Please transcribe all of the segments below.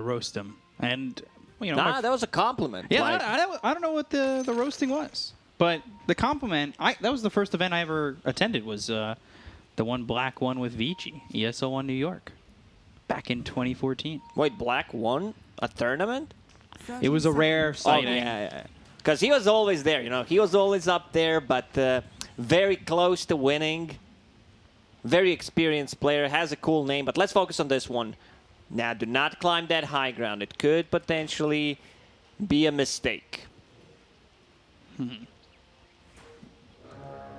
roast him. And, you know. Nah, that was a compliment. Yeah, like, I don't know what the roasting was. But the compliment, that was the first event I ever attended, was the one Black won with Vici, ESL1 New York, back in 2014. Wait, Black won a tournament? It was a rare sighting. Oh, yeah. Because he was always there, you know. He was always up there, but very close to winning. Very experienced player, has a cool name. But let's focus on this one. Now, do not climb that high ground. It could potentially be a mistake.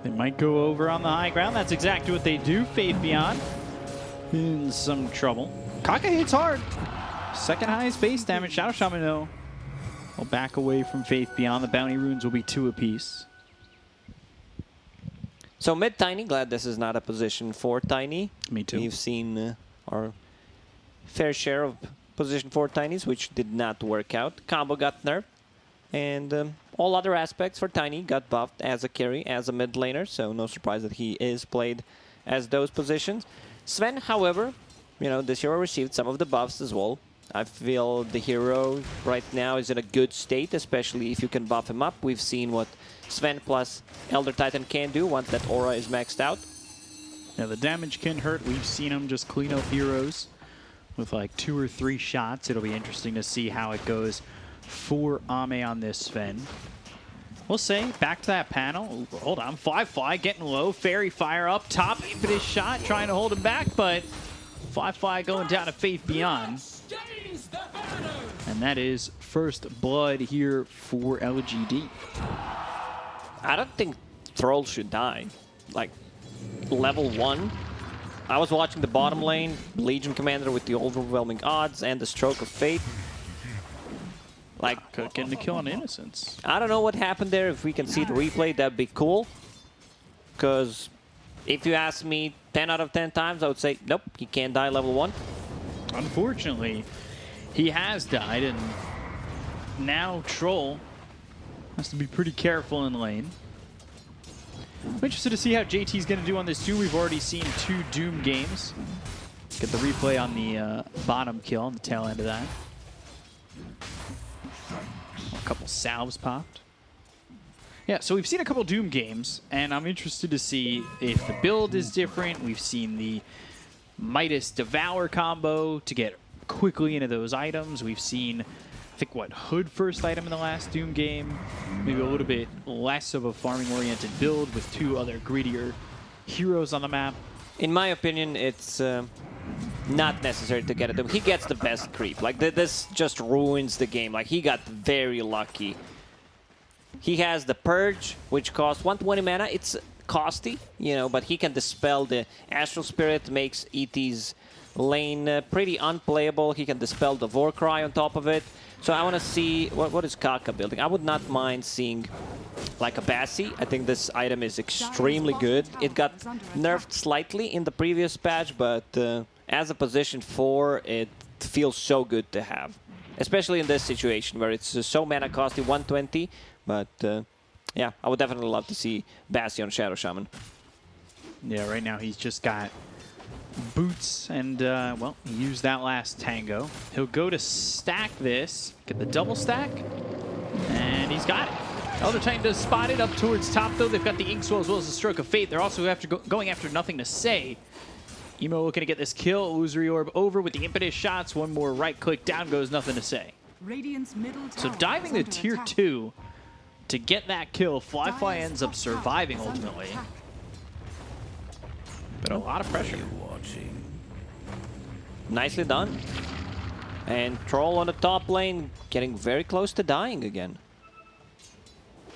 They might go over on the high ground. That's exactly what they do. Faith Beyond in some trouble. Kaka hits hard. Second highest base damage. Shadow Shaman, though, will back away from Faith Beyond. The bounty runes will be 2 apiece. So mid Tiny, glad this is not a position for Tiny. Me too. We've seen our fair share of position 4 Tinies, which did not work out. Combo got nerfed. And all other aspects for Tiny got buffed as a carry, as a mid laner, so no surprise that he is played as those positions. Sven, however, you know, this hero received some of the buffs as well. I feel the hero right now is in a good state, especially if you can buff him up. We've seen what Sven plus Elder Titan can do once that aura is maxed out. Now the damage can hurt. We've seen him just clean up heroes with like 2 or 3 shots. It'll be interesting to see how it goes for Ame on this Sven. We'll say, back to that panel. Ooh, hold on, Fly getting low. Fairy Fire up top. Impetus shot, trying to hold him back, but Fly going down to Faith Beyond. And that is first blood here for LGD. I don't think Thrall should die. Like, level 1. I was watching the bottom lane, Legion Commander with the overwhelming odds and the Stroke of Fate. Like, getting the kill on Innocence. I don't know what happened there. If we can see the replay, that'd be cool. Because if you ask me 10 out of 10 times, I would say, nope, he can't die level 1. Unfortunately, he has died, and now Troll has to be pretty careful in lane. I'm interested to see how JT's going to do on this too. We've already seen 2 Doom games. Get the replay on the bottom kill on the tail end of that. A couple salves popped. Yeah, so we've seen a couple Doom games, and I'm interested to see if the build is different. We've seen the Midas Devour combo to get quickly into those items. We've seen, I think, what, Hood first item in the last Doom game. Maybe a little bit less of a farming-oriented build with 2 other greedier heroes on the map. In my opinion, it's not necessary to get it. He gets the best creep. Like, this just ruins the game. Like, he got very lucky. He has the Purge, which costs 120 mana. It's costly, you know, but he can dispel the Astral Spirit, makes ET's lane pretty unplayable. He can dispel the Warcry on top of it. So I want to see, what is Kaka building? I would not mind seeing like a Bassi. I think this item is extremely good. It got nerfed slightly in the previous patch, but as a position 4, it feels so good to have. Especially in this situation where it's so mana costly, 120. But yeah, I would definitely love to see Bassi on Shadow Shaman. Yeah, right now he's just got boots and, well, he used that last tango. He'll go to stack this, get the double stack, and he's got it. Elder Titan does spot it up towards top, though. They've got the Inkswell as well as the Stroke of Fate. They're also going after Nothing to Say. Emo looking to get this kill. Illusory Orb over with the impetus shots. One more right click, down goes Nothing to Say. So diving the tier 2 to get that kill. Fly ends up surviving ultimately. But a lot of pressure. Nicely done. And Troll on the top lane getting very close to dying again.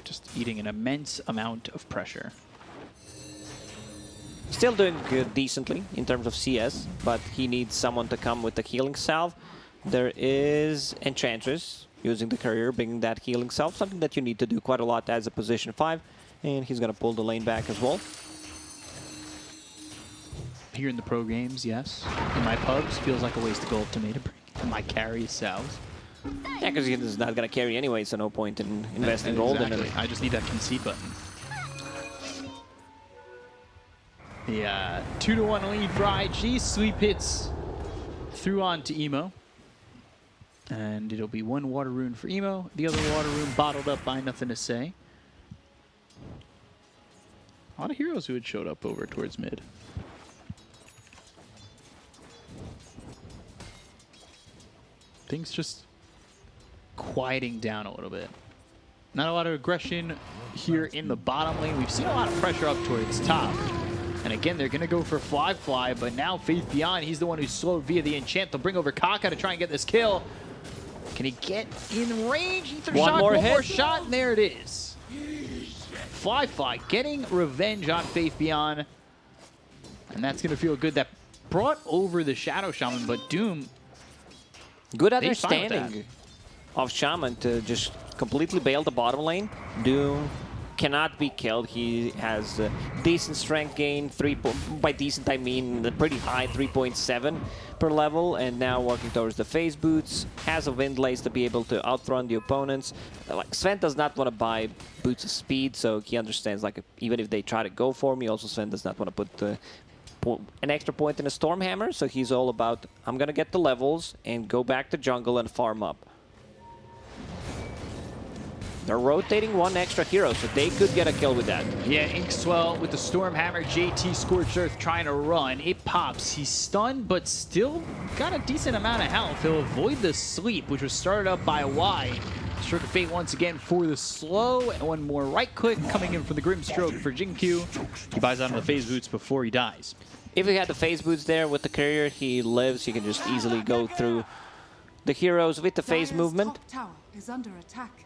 Just eating an immense amount of pressure. Still doing good, decently in terms of CS, but he needs someone to come with the healing salve. There is Enchantress using the courier, bringing that healing salve, something that you need to do quite a lot as a position 5, and he's going to pull the lane back as well. Here in the pro games, yes. In my pubs, feels like a waste of gold to me to bring my carry salves. Yeah, because he's not going to carry anyway, so no point in investing gold in it. I just need that concede button. The 2-1 lead for IG. Sweep hits through on to Emo. And it'll be one water rune for Emo. The other water rune bottled up by Nothing to Say. A lot of heroes who had showed up over towards mid. Things just quieting down a little bit. Not a lot of aggression here in the bottom lane. We've seen a lot of pressure up towards top. And again, they're going to go for Fly, but now Faith Beyond, he's the one who's slowed via the enchant. They'll bring over Kaka to try and get this kill. Can he get in range? One more shot, and there it is. Fly getting revenge on Faith Beyond. And that's going to feel good. That brought over the Shadow Shaman, but Doom... Good understanding of Shaman to just completely bail the bottom lane. Doom cannot be killed. He has a decent strength gain. By decent, I mean the pretty high 3.7 per level. And now walking towards the phase boots. Has a wind lace to be able to outrun the opponents. Like Sven does not want to buy boots of speed, so he understands like even if they try to go for me, also Sven does not want to put an extra point in a Stormhammer, so he's all about, I'm going to get the levels and go back to jungle and farm up. They're rotating one extra hero, so they could get a kill with that. Yeah, Inkswell with the Stormhammer, JT Scorched Earth trying to run. It pops. He's stunned, but still got a decent amount of health. He'll avoid the sleep, which was started up by Y. Stroke of Fate once again for the slow. And one more right click coming in for the Grimstroke for Jinkyu. He buys onto the phase boots before he dies. If he had the phase boots there with the courier, he lives. He can just easily go through the heroes with the phase movement. Tower is under attack.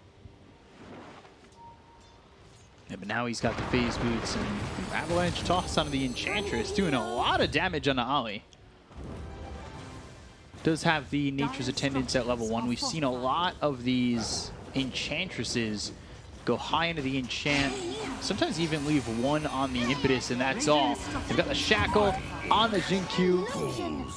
Yeah, but now he's got the phase boots and avalanche toss onto the Enchantress, doing a lot of damage on the Ollie. Does have the Nature's Attendants at level 1. We've seen a lot of these Enchantresses go high into the enchant, sometimes even leave one on the impetus, and that's all. They've got the shackle on the Jinkyu.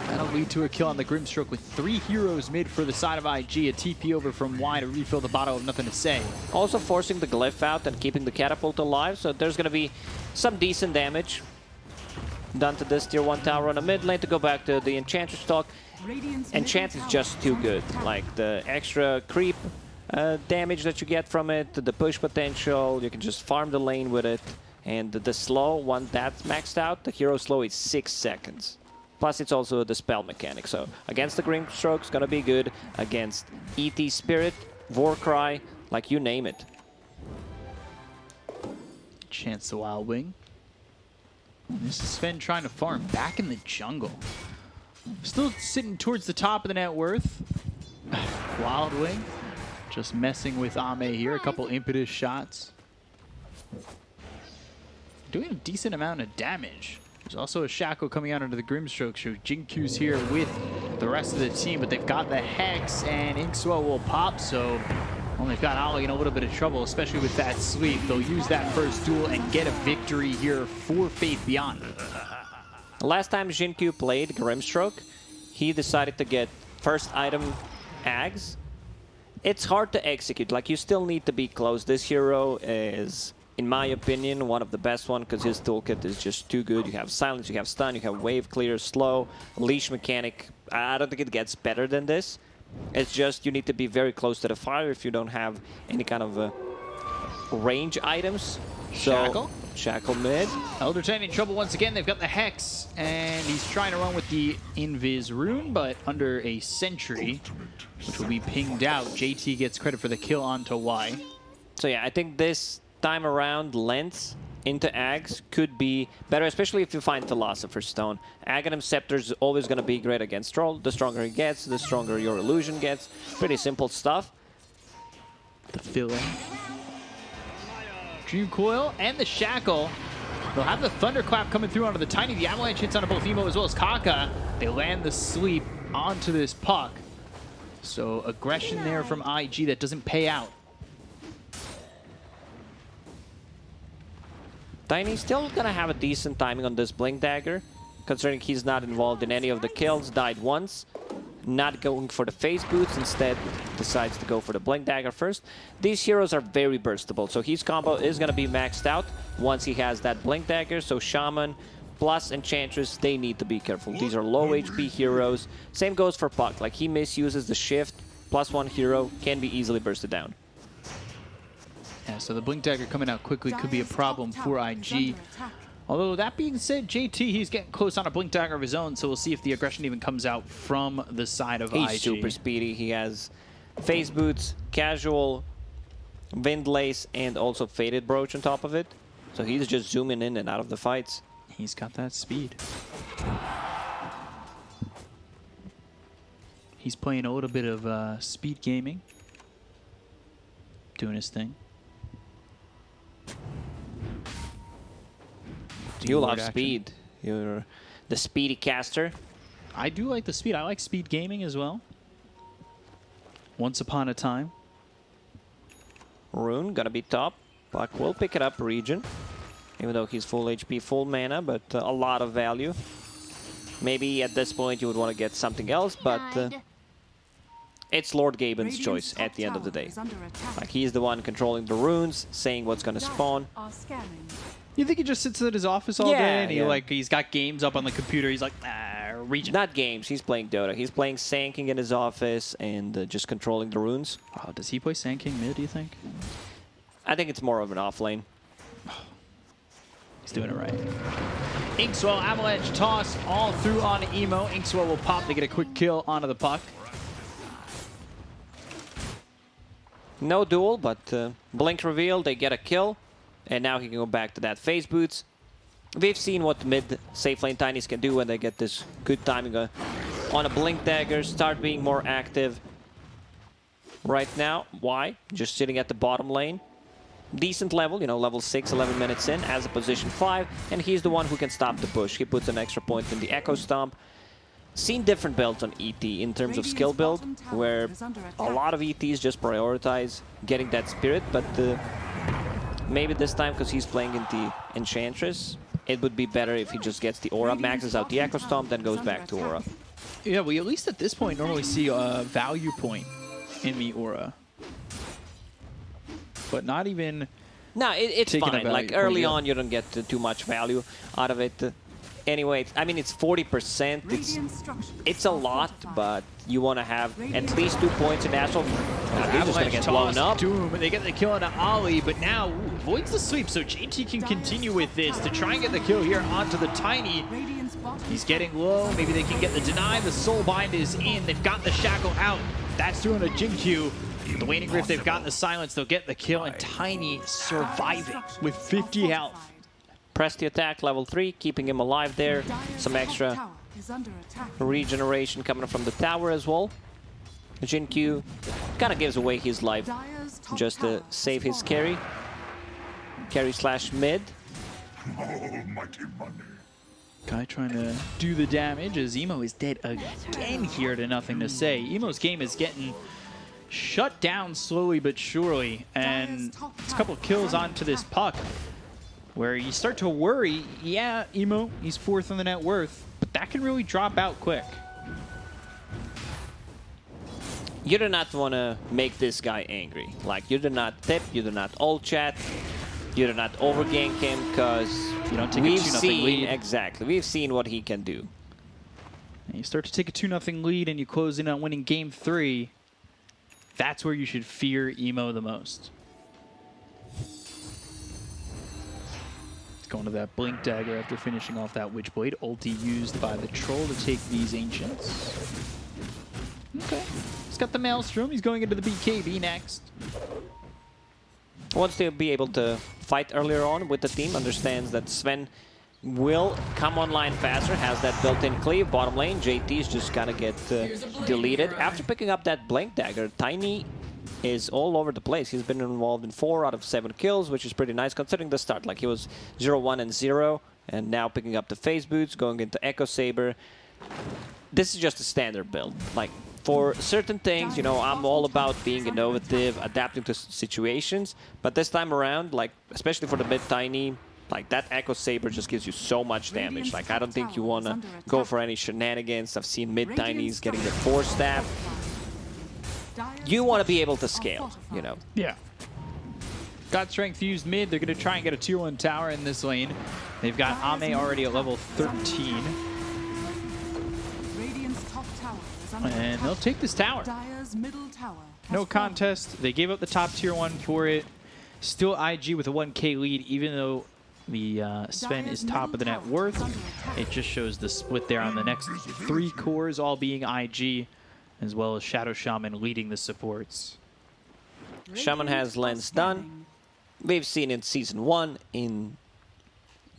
That'll lead to a kill on the Grimstroke with 3 heroes mid for the side of IG. A TP over from Y to refill the bottle of Nothing to Say. Also forcing the glyph out and keeping the catapult alive, so there's going to be some decent damage done to this tier 1 tower on the mid lane to go back to the Enchantress stock. Enchant is just too good. Like the extra creep damage that you get from it, the push potential, you can just farm the lane with it. And the slow, once that's maxed out, the hero slow is 6 seconds. Plus it's also the spell mechanic, so against the Grimstroke is gonna be good, against ET Spirit, Warcry, like you name it. Chance the Wild Wing. This is Sven trying to farm back in the jungle. Still sitting towards the top of the net worth. Wild Wing. Just messing with Ame here. A couple impetus shots. Doing a decent amount of damage. There's also a shackle coming out into the Grimstroke. So Jinkyu's here with the rest of the team, but they've got the Hex, and Inkswell will pop, so well, they've got Ollie in a little bit of trouble, especially with that sweep. They'll use that first duel and get a victory here for Faith Beyond. Last time Jinkyu played Grimstroke, he decided to get first item Ags. It's hard to execute, like you still need to be close. This hero is, in my opinion, one of the best one because his toolkit is just too good. You have silence, you have stun, you have wave clear, slow, leash mechanic. I don't think it gets better than this. It's just you need to be very close to the fire if you don't have any kind of range items. Shackle? Shackle mid. Elder Titan in trouble once again. They've got the Hex, and he's trying to run with the Invis rune, but under a sentry, which will be pinged out. JT gets credit for the kill onto Y. So yeah, I think this time around, length into Ags could be better, especially if you find Philosopher's Stone. Aghanim Scepter is always going to be great against Troll. The stronger he gets, the stronger your illusion gets. Pretty simple stuff. The fill-in. Dream Coil and the Shackle. They'll have the Thunderclap coming through onto the Tiny. The Avalanche hits onto both Emo as well as Kaka. They land the sleep onto this puck. So aggression there from IG that doesn't pay out. Tiny still gonna have a decent timing on this Blink Dagger, considering he's not involved in any of the kills, died once. Not going for the phase boots, instead decides to go for the Blink Dagger first. These heroes are very burstable, so his combo is going to be maxed out once he has that Blink Dagger. So Shaman plus Enchantress, they need to be careful. These are low HP heroes. Same goes for Puck. Like, he misuses the shift, +1 hero, can be easily bursted down. Yeah, so the Blink Dagger coming out quickly could be a problem for IG. Although, that being said, JT, he's getting close on a Blink Dagger of his own, so we'll see if the aggression even comes out from the side of IG. He's super speedy. He has Phase Boots, Casual, Windlace, and also Faded Brooch on top of it. So he's just zooming in and out of the fights. He's got that speed. He's playing a little bit of speed gaming. Doing his thing. You love speed. You're the speedy caster. I do like the speed. I like speed gaming as well. Once upon a time. Rune gonna be top. Puck will pick it up region. Even though he's full HP, full mana, but a lot of value. Maybe at this point you would want to get something else, but it's Lord Gaben's choice at the end of the day. Like, he's the one controlling the runes, saying what's gonna spawn. You think he just sits at his office all day and he's got games up on the computer? He's like, region. Not games. He's playing Dota. He's playing Sand King in his office and just controlling the runes. Oh, does he play Sand King mid, do you think? I think it's more of an off lane. He's doing it right. Inkswell, Avalanche, toss all through on Emo. Inkswell will pop to get a quick kill onto the Puck. No duel, but Blink reveal, they get a kill. And now he can go back to that Phase Boots. We've seen what mid safe lane Tinies can do when they get this good timing on a Blink Dagger, start being more active. Right now, why? Just sitting at the bottom lane. Decent level, you know, level 6, 11 minutes in, as a position 5, and he's the one who can stop the push. He puts an extra point in the Echo Stomp. Seen different builds on ET in terms of skill build, where a lot of ETs just prioritize getting that spirit, but maybe this time, because he's playing in the Enchantress, it would be better if he just gets the Aura, maxes out the Echo Stomp, then goes back to Aura. Yeah, we at least at this point normally see a value point in the Aura. But not even... No, it's fine. Like, early on, you don't get too much value out of it. Anyway, I mean, it's 40%. It's a lot, but you want to have at least 2 points in Astral. He's just going to get blown up. Doom, and they get the kill on Ollie, but now avoids the sweep, so JT can continue with this to try and get the kill here onto the Tiny. He's getting low. Maybe they can get the deny. The Soulbind is in. They've got the Shackle out. That's doing a Jinkyu. The Waning Rift, they've got the silence. They'll get the kill, and Tiny surviving with 50 health. Press the attack, level 3, keeping him alive there. Some extra regeneration coming from the tower as well. Jinkyu kind of gives away his life just to save his carry. Carry slash mid. Guy trying to do the damage as Emo is dead again here to nothing to say. Emo's game is getting shut down slowly but surely, and it's a couple of kills onto this Puck where you start to worry. Yeah, Emo, he's 4th in the net worth, but that can really drop out quick. You do not want to make this guy angry. Like, you do not tip, you do not ult chat, you do not overgank him, because you don't take a 2-0 lead. Exactly, we've seen what he can do. And you start to take a 2-0 lead and you close in on winning game 3. That's where you should fear Emo the most. He's going to that Blink Dagger after finishing off that Witchblade. Ulti used by the Troll to take these Ancients. Okay. He's got the Maelstrom. He's going into the BKB next. Wants to be able to fight earlier on with the team. Understands that Sven will come online faster, has that built-in cleave. Bottom lane, JT is just gonna get deleted. After picking up that Blink Dagger, Tiny is all over the place. He's been involved in 4 out of 7 kills, which is pretty nice considering the start. Like, he was 0-1 and 0, and now picking up the Phase Boots, going into Echo Saber. This is just a standard build. Like, for certain things, you know, I'm all about being innovative, adapting to situations, but this time around, like, especially for the mid-Tiny, like, that Echo Saber just gives you so much damage. Like, I don't think you want to go for any shenanigans. I've seen mid-Tinies getting the Force Staff. You want to be able to scale, you know. Yeah. Got strength used mid. They're going to try and get a tier 1 tower in this lane. They've got Ame already at level 13. And they'll take this tower. No contest. They gave up the top tier 1 for it. Still IG with a 1K lead, even though the Sven is top of the net worth. It just shows the split there on the next 3 cores all being IG, as well as Shadow Shaman leading the supports. Shaman has lens done. We've seen in Season 1,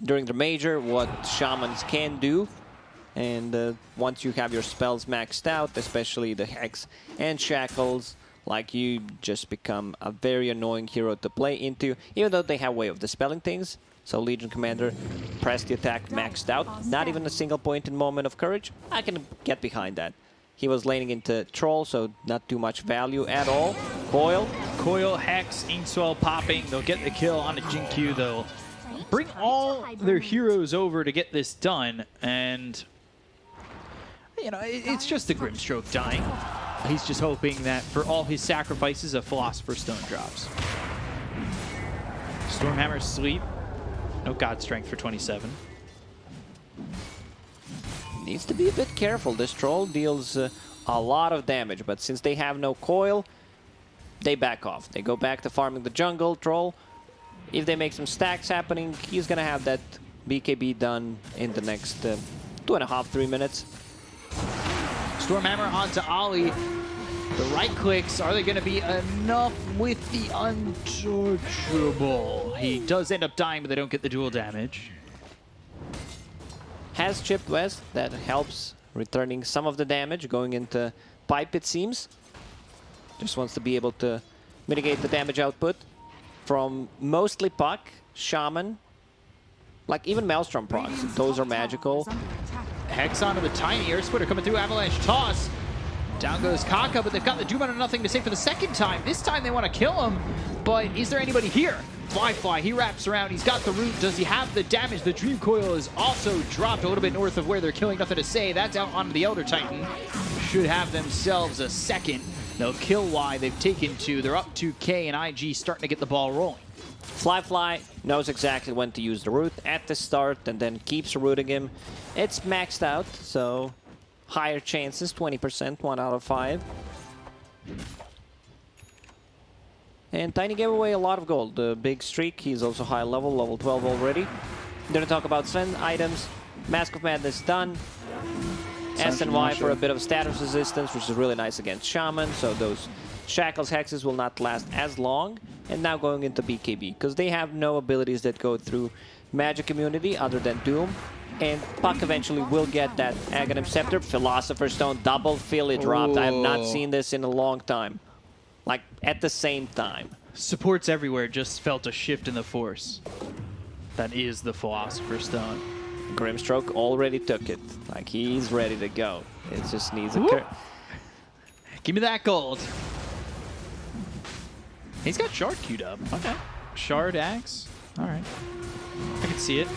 during the Major, what Shamans can do. And once you have your spells maxed out, especially the Hex and Shackles, like, you just become a very annoying hero to play into, even though they have way of dispelling things. So Legion Commander pressed the attack maxed out. Not even a single point in Moment of Courage. I can get behind that. He was laning into Troll, so not too much value at all. Coil. Coil, Hex, Inkswell popping. They'll get the kill on a Jinkyu. They'll bring all their heroes over to get this done. And, you know, it's just a Grimstroke dying. He's just hoping that for all his sacrifices, a Philosopher's Stone drops. Stormhammer sleep. No God Strength for 27. Needs to be a bit careful. This Troll deals a lot of damage, but since they have no coil, they back off. They go back to farming the jungle. Troll, if they make some stacks happening, he's going to have that BKB done in the next 2.5, 3 minutes. Stormhammer onto Ollie. The right clicks, are they going to be enough with the untouchable? He does end up dying, but they don't get the dual damage. Has chipped West, that helps returning some of the damage, going into Pipe, it seems. Just wants to be able to mitigate the damage output from mostly Puck, Shaman, like even Maelstrom procs. Those are magical. Hex onto the tiny air splitter coming through, avalanche toss. Down goes Kaka, but they've got the Doom under nothing to say for the second time. This time they want to kill him, but is there anybody here? Fly, he wraps around, he's got the root. Does he have the damage? The Dream Coil is also dropped a little bit north of where they're killing. Nothing to say. That's out onto the Elder Titan. Should have themselves a second. They'll kill Y. They've taken 2. They're up 2K, and IG starting to get the ball rolling. Fly knows exactly when to use the root at the start and then keeps rooting him. It's maxed out, so higher chances, 20%, 1 out of 5. And Tiny gave away a lot of gold. The big streak, he's also high level, level 12 already. Gonna talk about Sven items. Mask of Madness done. S and Y for a bit of status resistance, which is really nice against Shaman. So those Shackles, Hexes will not last as long. And now going into BKB, because they have no abilities that go through Magic Immunity other than Doom. And Puck eventually will get that Aghanim Scepter. Philosopher's Stone, double Philly dropped. I have not seen this in a long time. Like, at the same time. Supports everywhere, just felt a shift in the force. That is the Philosopher's Stone. Grimstroke already took it. Like, he's ready to go. It just needs a... Give me that gold. He's got Shard queued up. Okay. Shard, Axe. All right. I can see it.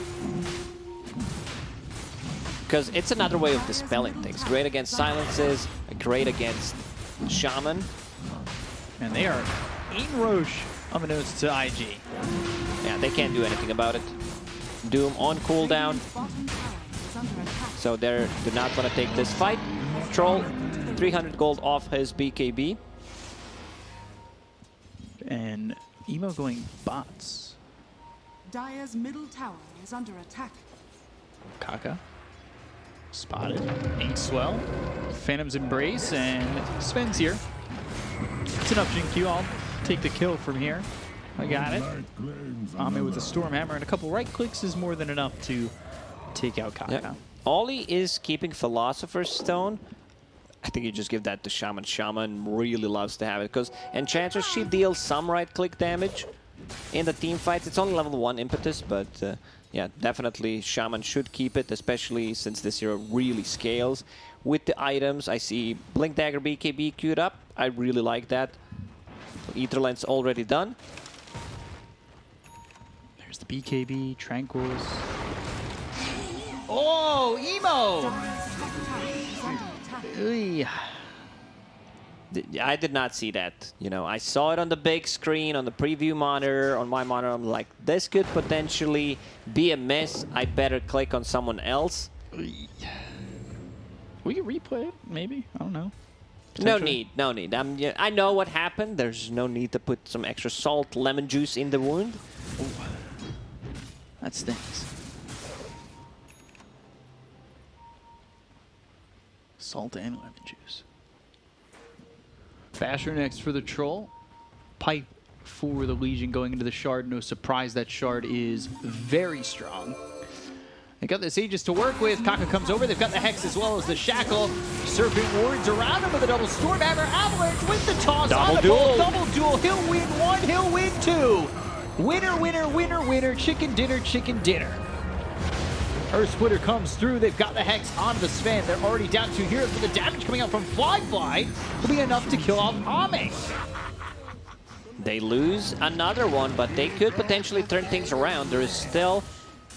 Because it's another way of dispelling things. Great against silences, great against Shaman. And they are in Roche on the nose to IG. Yeah, they can't do anything about it. Doom on cooldown. So they do not want to take this fight. Troll, 300 gold off his BKB. And Emo going bots. Dire's middle tower is under attack. Kaka. Spotted. Inkswell. Phantom's Embrace, and Sven's here. It's enough, Jinkyu. I'll take the kill from here. I got it. Ame with a Stormhammer and a couple right clicks is more than enough to take out Kaka. Yep. Ollie is keeping Philosopher's Stone. I think you just give that to Shaman. Shaman really loves to have it because Enchantress, she deals some right-click damage in the team fights. It's only level 1 impetus, but yeah, definitely Shaman should keep it, especially since this hero really scales. With the items, I see Blink Dagger BKB queued up. I really like that. Ether Lens already done. There's the BKB, Tranquils. Oh, Emo! I did not see that. You know, I saw it on the big screen, on the preview monitor, on my monitor. I'm like, this could potentially be a miss. I better click on someone else. We can replay it, maybe. I don't know. No need, no need. I know what happened. There's no need to put some extra salt, lemon juice in the wound. Ooh. That stings. Salt and lemon juice. Basher next for the Troll. Pipe for the Legion going into the Shard. No surprise that Shard is very strong. They got the Sages to work with. Kaka comes over. They've got the Hex as well as the Shackle. Serpent wards around him with a double Stormhammer Avalanche with the toss. Double duel. Double duel. He'll win one. He'll win two. Winner, winner, winner, winner. Chicken dinner, chicken dinner. Earth Splitter comes through. They've got the Hex onto the Sven. They're already down 2 heroes, but the damage coming out from Fly will be enough to kill off Ame. They lose another one, but they could potentially turn things around. There is still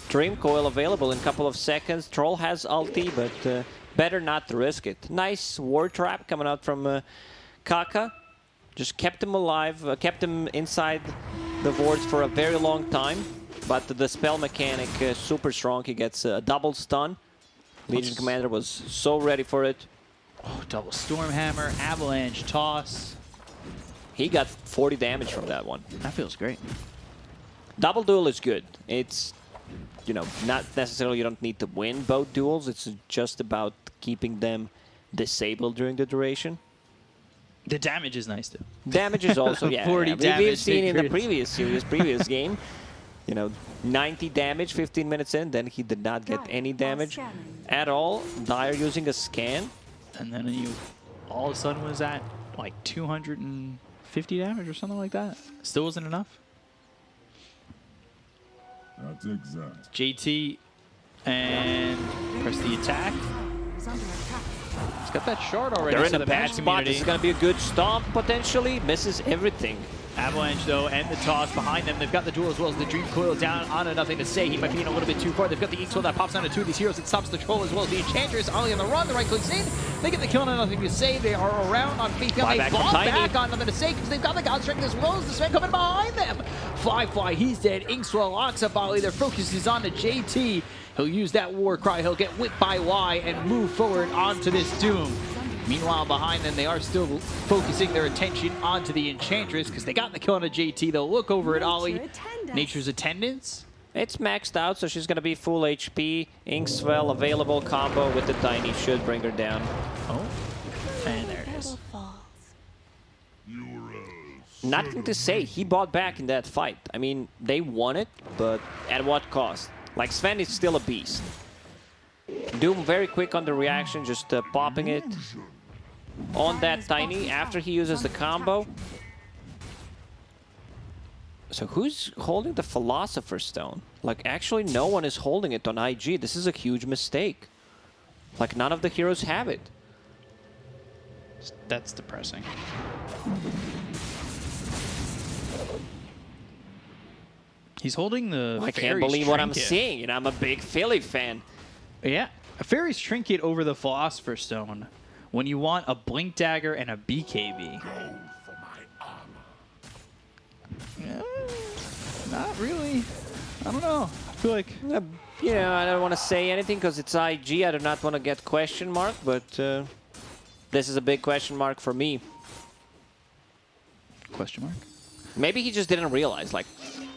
Dream Coil available in a couple of seconds. Troll has ulti, but better not to risk it. Nice War Trap coming out from Kaka. Just kept him alive, kept him inside the wards for a very long time. But the spell mechanic super strong. He gets a double stun. Legion Commander was so ready for it. Oh, double Stormhammer, Avalanche, toss. He got 40 damage from that one. That feels great. Double duel is good. It's, you know, not necessarily you don't need to win both duels. It's just about keeping them disabled during the duration. The damage is nice too. Damage is also, yeah. 40 yeah. damage. We've seen in the crits. previous series, previous game. You know, 90 damage 15 minutes in, then he did not get any damage at all. Dire using a scan. And then you all of a sudden was at like 250 damage or something like that. Still wasn't enough. That's exact. JT and press the attack. Is under attack. He's got that shard already. They're in so a the bad match spot. community- This is going to be a good stomp, potentially. Misses everything. Avalanche, though, and the toss behind them. They've got the duel as well as the Dream Coil down on a nothing to say. He might be in a little bit too far. They've got the Inkswell that pops down to 2 of these heroes. It stops the Troll as well as the Enchantress. Ollie on the run. The right clicks in. They get the kill on nothing to say. They are around on Faith. They Buyback from fall Tiny. back on nothing to say because they've got the God Strength as well as the Sven coming behind them. Fly, he's dead. Inkswell locks up Ollie. Their focus is on the JT. He'll use that war cry. He'll get whipped by Y and move forward onto this Doom. Meanwhile, behind them, they are still focusing their attention onto the Enchantress because they got the kill on a JT. They'll look over at Ollie. Nature's Attendance. It's maxed out, so she's going to be full HP. Inkswell available combo with the Tiny should bring her down. Oh, and there it is. Nothing to say. He bought back in that fight. I mean, they won it, but at what cost? Like, Sven is still a beast. Doom very quick on the reaction, just popping it on that Tiny after he uses the combo. So who's holding the Philosopher's Stone? Like, actually no one is holding it on IG. This is a huge mistake. Like, none of the heroes have it. That's depressing. He's holding the I can't Fairy's believe what I'm Trinket. seeing. You know, I'm a big Philly fan. Yeah, a Fairy's Trinket over the Philosopher's Stone when you want a Blink Dagger and a BKB. Yeah, not really. I don't know. I feel like... You know, I don't want to say anything because it's IG. I do not want to get question mark, but this is a big question mark for me. Question mark? Maybe he just didn't realize, like,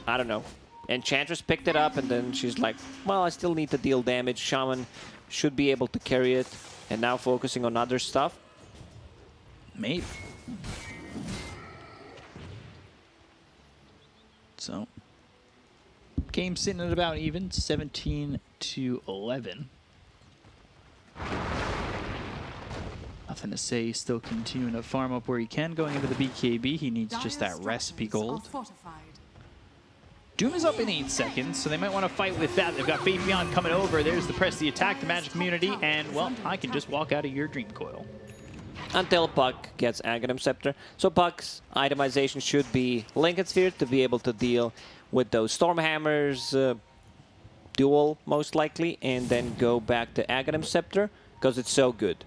I don't know. Enchantress picked it up and then she's like, well, I still need to deal damage. Shaman should be able to carry it. And now focusing on other stuff. Maybe. So, game sitting at about even, 17-11. Nothing to say, he's still continuing to farm up where he can. Going into the BKB, he needs just that recipe gold. Doom is up in 8 seconds, so they might want to fight with that. They've got Faith Beyond coming over. There's the press, the attack, the magic community, and, well, I can just walk out of your Dream Coil. Until Puck gets Aghanim Scepter. So Puck's itemization should be Lincoln Sphere to be able to deal with those Stormhammers, duel most likely, and then go back to Aghanim Scepter because it's so good.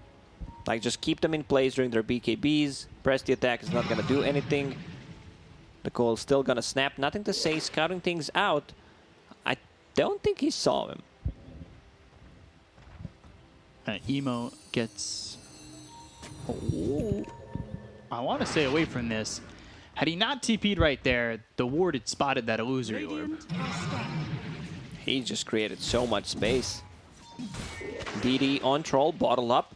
Like, just keep them in place during their BKBs. Press the attack is not going to do anything. The coil's still going to snap. Nothing to say. Scouting things out. I don't think he saw him. Emo gets... Oh. I want to stay away from this. Had he not TP'd right there, the ward had spotted that illusory orb. Radiant are scanning. He just created so much space. DD on Troll, bottle up.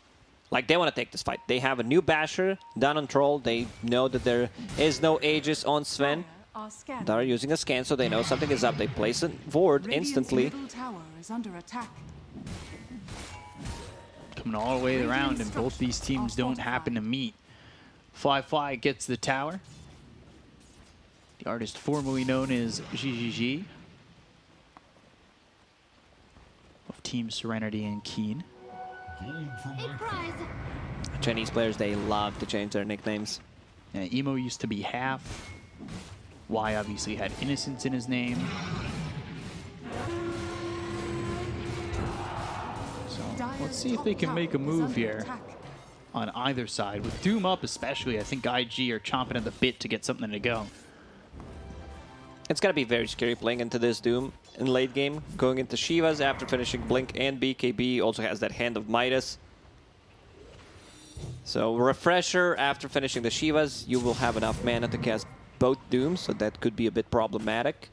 Like, they want to take this fight. They have a new Basher down on Troll. They know that there is no Aegis on Sven. Are scanning. They're using a scan, so they know something is up. They place a ward Radiant's instantly. middle tower is under attack. Coming all the way around, and both these teams don't happen to meet. Fly gets the tower. The artist formerly known as GGG. Of Team Serenity and Keen. Chinese players, they love to change their nicknames. Yeah, Emo used to be Half. Y obviously had Innocence in his name. So let's see if they can make a move here on either side. With Doom up especially, I think IG are chomping at the bit to get something to go. It's going to be very scary playing into this Doom in late game. Going into Shivas after finishing Blink and BKB. Also has that Hand of Midas. So Refresher after finishing the Shivas. You will have enough mana to cast both Dooms. So that could be a bit problematic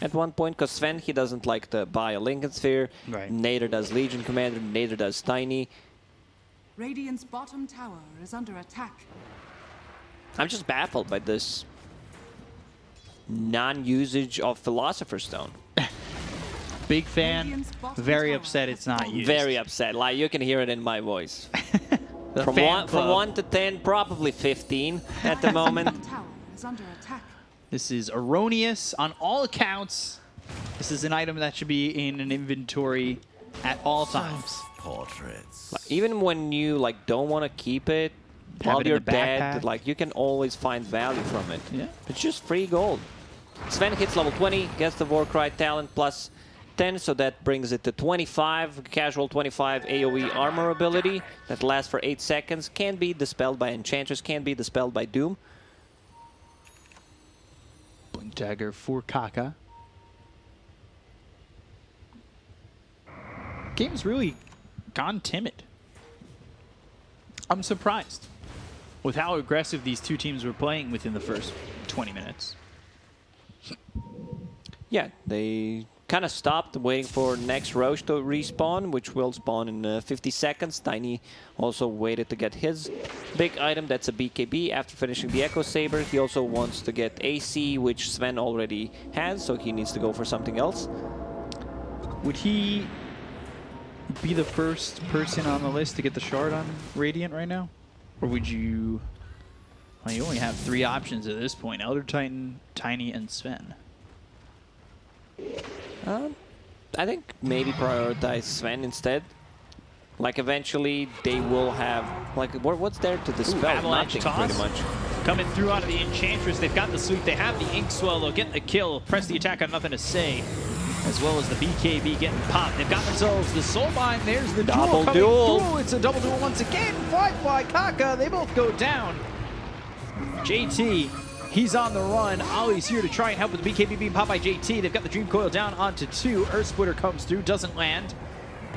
at one point. Because Sven, he doesn't like to buy a Lincoln Sphere. Right. Neither does Legion Commander. Neither does Tiny. Radiant's bottom tower is under attack. I'm just baffled by this non-usage of Philosopher's Stone. Big fan, very upset it's not used. Very upset. Like, you can hear it in my voice. The From fan club. 1 to 10, probably 15 at the moment. Tower is under attack. This is erroneous on all accounts. This is an item that should be in an inventory at all times. Portraits. Like, even when you like don't want to keep it Have while it in you're the dead, backpack. like you can always find value from it. Yeah. It's just free gold. Sven hits level 20, gets the Warcry talent plus 10, so that brings it to 25. Casual 25 AoE armor ability that lasts for 8 seconds. Can be dispelled by Enchantress, can be dispelled by Doom. Blink Dagger for Kaka. Game's really gone timid. I'm surprised with how aggressive these two teams were playing within the first 20 minutes. Yeah, they kind of stopped waiting for next Roche to respawn, which will spawn in 50 seconds. Tiny also waited to get his big item. That's a BKB after finishing the Echo Saber. He also wants to get AC, which Sven already has, so he needs to go for something else. Would he be the first person on the list to get the shard on Radiant right now? Or would you... Well, you only have 3 options at this point. Elder Titan, Tiny, and Sven. I think maybe prioritize Sven instead. Like, eventually they will have... Like, what's there to dispel? Avalanche Nothing, toss. pretty much. Coming through out of the Enchantress. They've got the sweep. They have the Ink Swell. They'll get the kill. Press the attack on nothing to say. As well as the BKB getting popped. They've got themselves the Soulbind. There's the Double duel coming duel. through. It's a double duel once again. Fly, Kaka. They both go down. JT, he's on the run. Ollie's here to try and help with the BKB being popped by JT. They've got the Dream Coil down onto 2. Earth Splitter comes through, doesn't land.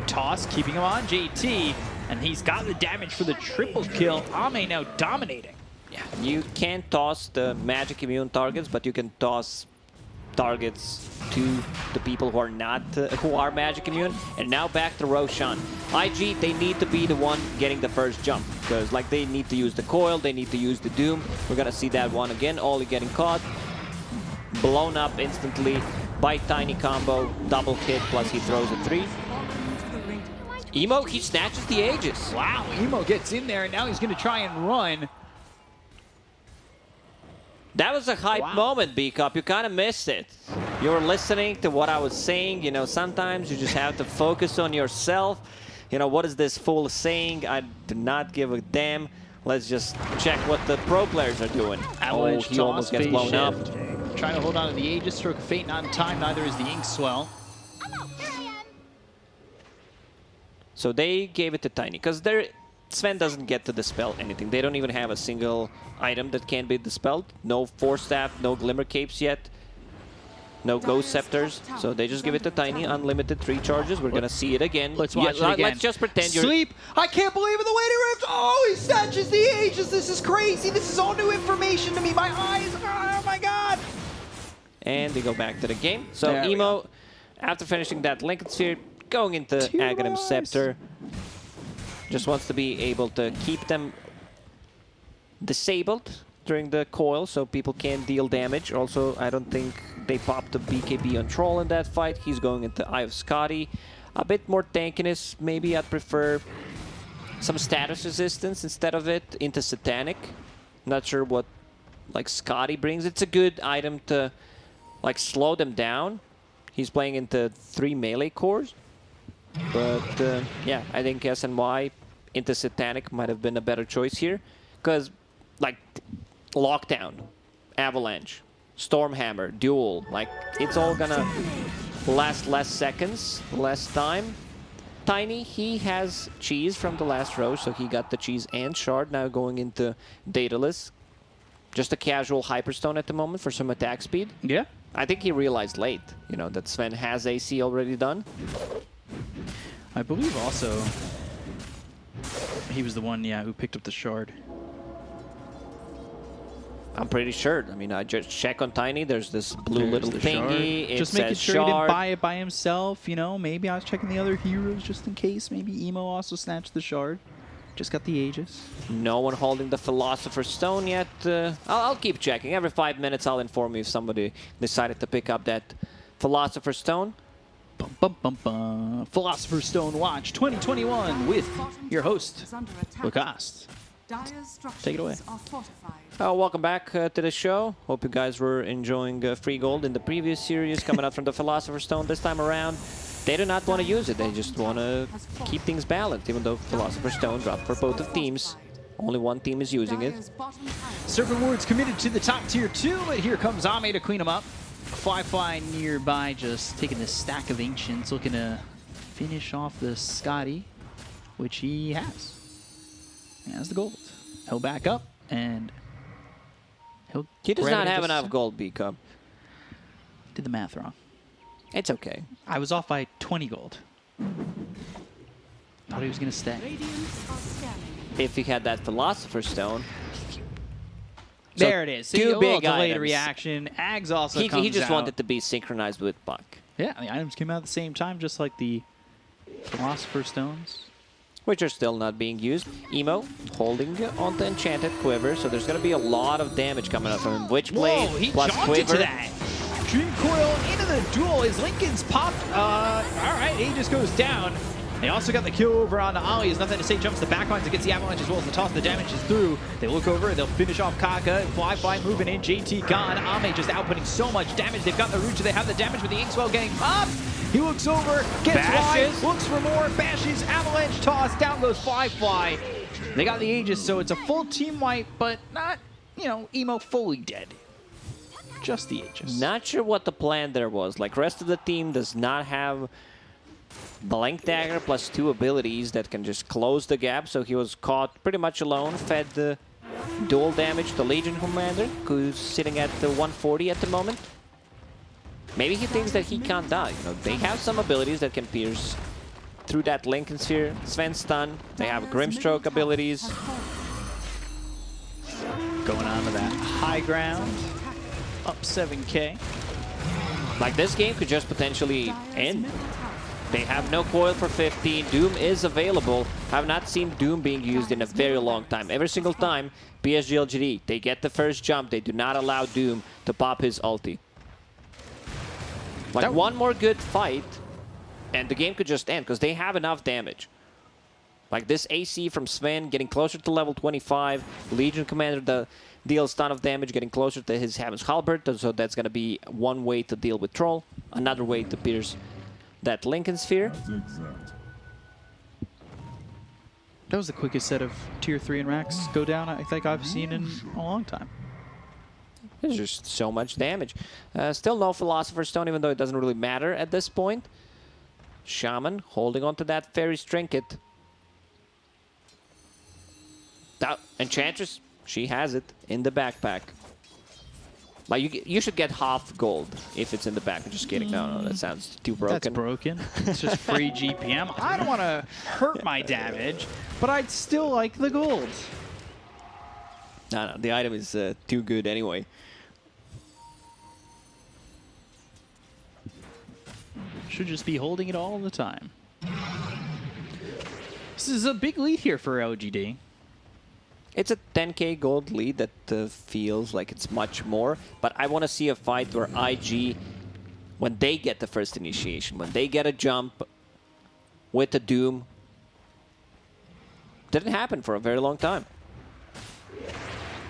Toss, keeping him on JT. And he's got the damage for the triple kill. Ame now dominating. Yeah, you can't toss the magic immune targets, but you can toss targets to the people who are not who are magic immune. And now back to Roshan. IG, they need to be the one getting the first jump because like they need to use the coil, they need to use the doom. We're gonna see that one again. Ollie getting caught, blown up instantly by Tiny combo, double hit plus he throws a 3. Emo, he snatches the Aegis. Wow, Emo gets in there and now he's gonna try and run. That was a hype moment, B-Cup. You kind of missed it. You were listening to what I was saying. You know, sometimes you just have to focus on yourself. You know, what is this fool saying? I do not give a damn. Let's just check what the pro players are doing. Avalanche he almost gets blown up. Trying to hold on to the Aegis, Stroke of Fate not in time. Neither is the Ink Swell. So they gave it to Tiny because there Sven doesn't get to dispel anything. They don't even have a single item that can be dispelled. No Force Staff, no Glimmer Capes yet. No Ghost Scepters, so they just give it to Tiny, unlimited 3 charges. We're gonna see it again. Let's watch it again. Let's just pretend you're... Sleep! I can't believe it, the waiting rift! Oh, he snatches the Aegis! This is crazy! This is all new information to me! My eyes! Oh my god! And they go back to the game. So There we Emo, after finishing that Lincoln Sphere, going into Aghanim Scepter, just wants to be able to keep them disabled during the coil so people can't deal damage. Also, I don't think they popped the BKB on Troll in that fight. He's going into Eye of Scotty. A bit more tankiness. Maybe I'd prefer some status resistance instead of it into Satanic. Not sure what like Scotty brings. It's a good item to like slow them down. He's playing into 3 melee cores. But yeah, I think SNY into Satanic might have been a better choice here. Because like Lockdown, Avalanche, Stormhammer, Duel, like it's all gonna last less seconds, less time. Tiny, he has cheese from the last row, so he got the cheese and shard. Now going into Daedalus. Just a casual Hyperstone at the moment for some attack speed. Yeah. I think he realized late, you know, that Sven has AC already done. I believe also he was the one, yeah, who picked up the shard. I'm pretty sure. I mean, I just check on Tiny. There's this blue little the thingy. shard. It Just making says sure he didn't shard. buy it by himself, you know? Maybe I was checking the other heroes just in case. Maybe Emo also snatched the shard. Just got the Aegis. No one holding the Philosopher's Stone yet. I'll keep checking. Every 5 minutes, I'll inform you if somebody decided to pick up that Philosopher's Stone. Bum, bum, bum, bum. Philosopher's Stone Watch 2021 with your host, Lacoste. Take it away. Welcome back to the show. Hope you guys were enjoying free gold in the previous series coming out from the Philosopher's Stone this time around. They do not want to use it. They just want to keep things balanced, even though Philosopher's Stone dropped for both of teams. Only one team is using it. Serpent Ward's committed to the top tier 2, but here comes Ame to clean him up. Fly nearby, just taking this stack of Ancients, looking to finish off the Scotty, which he has. He has the gold. He'll back up, and He does grab not it have into enough gold, B-Cub. Did the math wrong. It's okay. I was off by 20 gold. Thought he was going to stay. If he had that Philosopher's Stone... There it is. See, two a big little delayed items. reaction. Ags also He comes just out. wanted to be synchronized with Buck. Yeah, the items came out at the same time, just like the Philosopher's Stones. Which are still not being used. Emo holding onto Enchanted Quiver, so there's going to be a lot of damage coming out from him. Witchblade Whoa, he plus jumped Quiver. into that. Dream Coil into the duel as Lincoln's popped. All right, he just goes down. They also got the kill over on Ali. There's nothing to say. Jumps the backlines against the Avalanche as well as the toss. The damage is through. They look over. They'll finish off Kaka. Fly moving in. JT gone. Ame just outputting so much damage. They've got the root. They have the damage with the Inkswell getting up. He looks over. Gets Bashes. wide. Looks for more. Bashes. Avalanche toss. Down goes Fly. They got the Aegis, so it's a full team wipe, but not, you know, Emo fully dead. Just the Aegis. Not sure what the plan there was. Like, rest of the team does not have Blank Dagger plus 2 abilities that can just close the gap, so he was caught pretty much alone, fed the dual damage to Legion Commander, who's sitting at the 140 at the moment. Maybe he thinks that he can't die. You know, they have some abilities that can pierce through that Lincoln Sphere. Sven stun, they have Grimstroke abilities. Going on to that high ground. Up 7K. Like, this game could just potentially end. They have no coil for 15. Doom is available. Have not seen Doom being used in a very long time. Every single time, PSG.LGD, they get the first jump. They do not allow Doom to pop his ulti. Like, one more good fight, and the game could just end, because they have enough damage. Like, this AC from Sven, getting closer to level 25. Legion Commander deals ton of damage, getting closer to his Heaven's Halberd, so that's going to be one way to deal with Troll. Another way to pierce that Lincoln Sphere. That's exact. That was the quickest set of tier 3 and racks go down I think I've seen in a long time. There's just so much damage. Still no Philosopher's Stone, even though it doesn't really matter at this point. Shaman holding on to that Fairy's Trinket. Enchantress, she has it in the backpack. Like you should get half gold if it's in the back. I'm just kidding. No, that sounds too broken. That's broken. It's just free GPM. I don't want to hurt my damage, but I'd still like the gold. No, the item is too good anyway. Should just be holding it all the time. This is a big lead here for LGD. It's a 10k gold lead that feels like it's much more, but I want to see a fight where IG, when they get the first initiation, when they get a jump with the Doom, didn't happen for a very long time.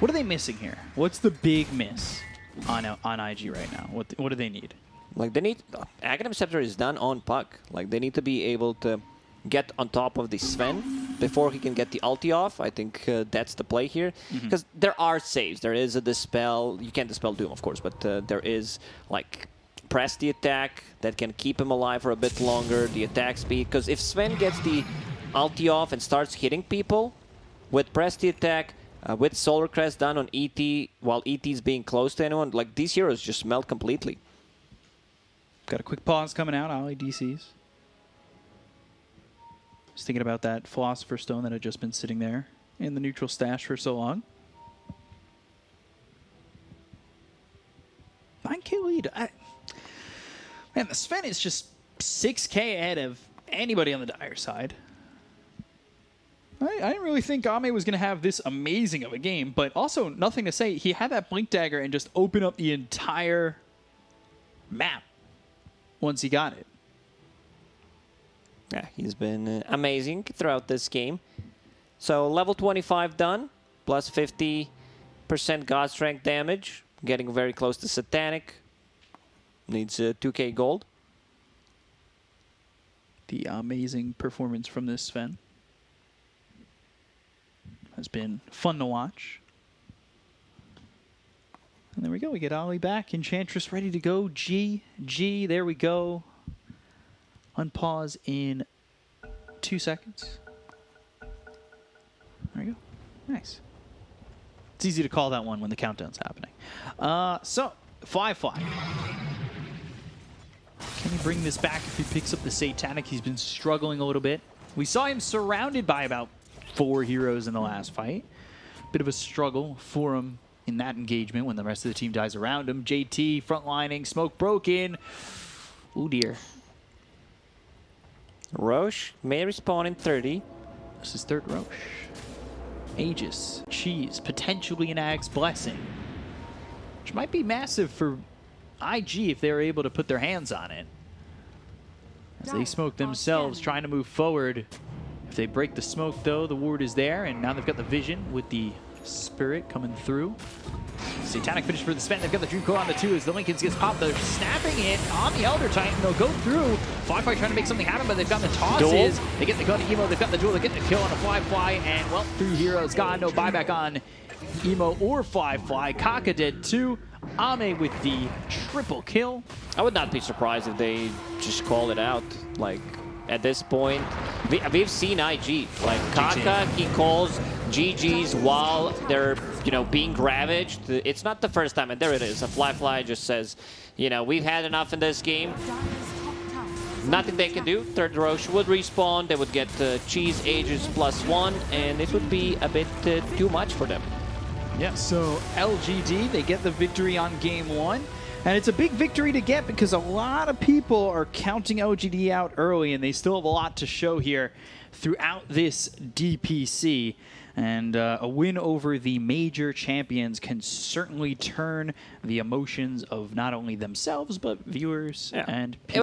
What are they missing here? What's the big miss on IG right now? What do they need? Like they need, Aghanim Scepter is done on puck. Like they need to be able to get on top of the Sven before he can get the ulti off. I think that's the play here. Because there are saves. There is a dispel. You can't dispel Doom, of course, but there is like press the attack that can keep him alive for a bit longer, the attack speed. Because if Sven gets the ulti off and starts hitting people with press the attack, with Solar Crest done on ET, while ET is being close to anyone, like these heroes just melt completely. Got a quick pause coming out, Ollie DCs. Just thinking about that Philosopher's Stone that had just been sitting there in the neutral stash for so long. 9k lead. Man, the Sven is just 6k ahead of anybody on the Dire side. I didn't really think Ame was going to have this amazing of a game, but also nothing to say. He had that Blink Dagger and just open up the entire map once he got it. Yeah, he's been amazing throughout this game. So level 25 done, plus 50% God Strength damage, getting very close to Satanic. Needs 2k gold. The amazing performance from this Sven has been fun to watch. And there we go. We get Ollie back. Enchantress ready to go. G. There we go. Unpause in 2 seconds. There you go. Nice. It's easy to call that one when the countdown's happening. So, Fly. Can he bring this back if he picks up the Satanic? He's been struggling a little bit. We saw him surrounded by about 4 heroes in the last fight. Bit of a struggle for him in that engagement when the rest of the team dies around him. JT frontlining, smoke broken. Oh dear. Roche may respawn in 30. This is third Roche. Aegis, Cheese, potentially an Ag's Blessing, which might be massive for IG if they're able to put their hands on it. As they smoke themselves, trying to move forward. If they break the smoke, though, the ward is there, and now they've got the vision with the Spirit coming through. Satanic finish for the Sven. They've got the Dream Core on the 2 as the Lincolns gets popped. They're snapping it on the Elder Titan. They'll go through. Fly trying to make something happen, but they've got the tosses. Duel. They get the go to Emo. They've got the duel. They get the kill on a Fly, and well, 3 heroes gone. No buyback on Emo or Fly. Kaka dead too. Ame with the triple kill. I would not be surprised if they just call it out. Like, at this point, we've seen IG. Like, Kaka, he calls GG's while they're, being ravaged. It's not the first time, and there it is. A Fly just says, we've had enough in this game. Nothing they can do. Third Roche would respawn. They would get Cheese Aegis +1, and it would be a bit too much for them. Yeah, so LGD, they get the victory on game 1. And it's a big victory to get because a lot of people are counting LGD out early, and they still have a lot to show here throughout this DPC. And a win over the major champions can certainly turn the emotions of not only themselves, but viewers and people.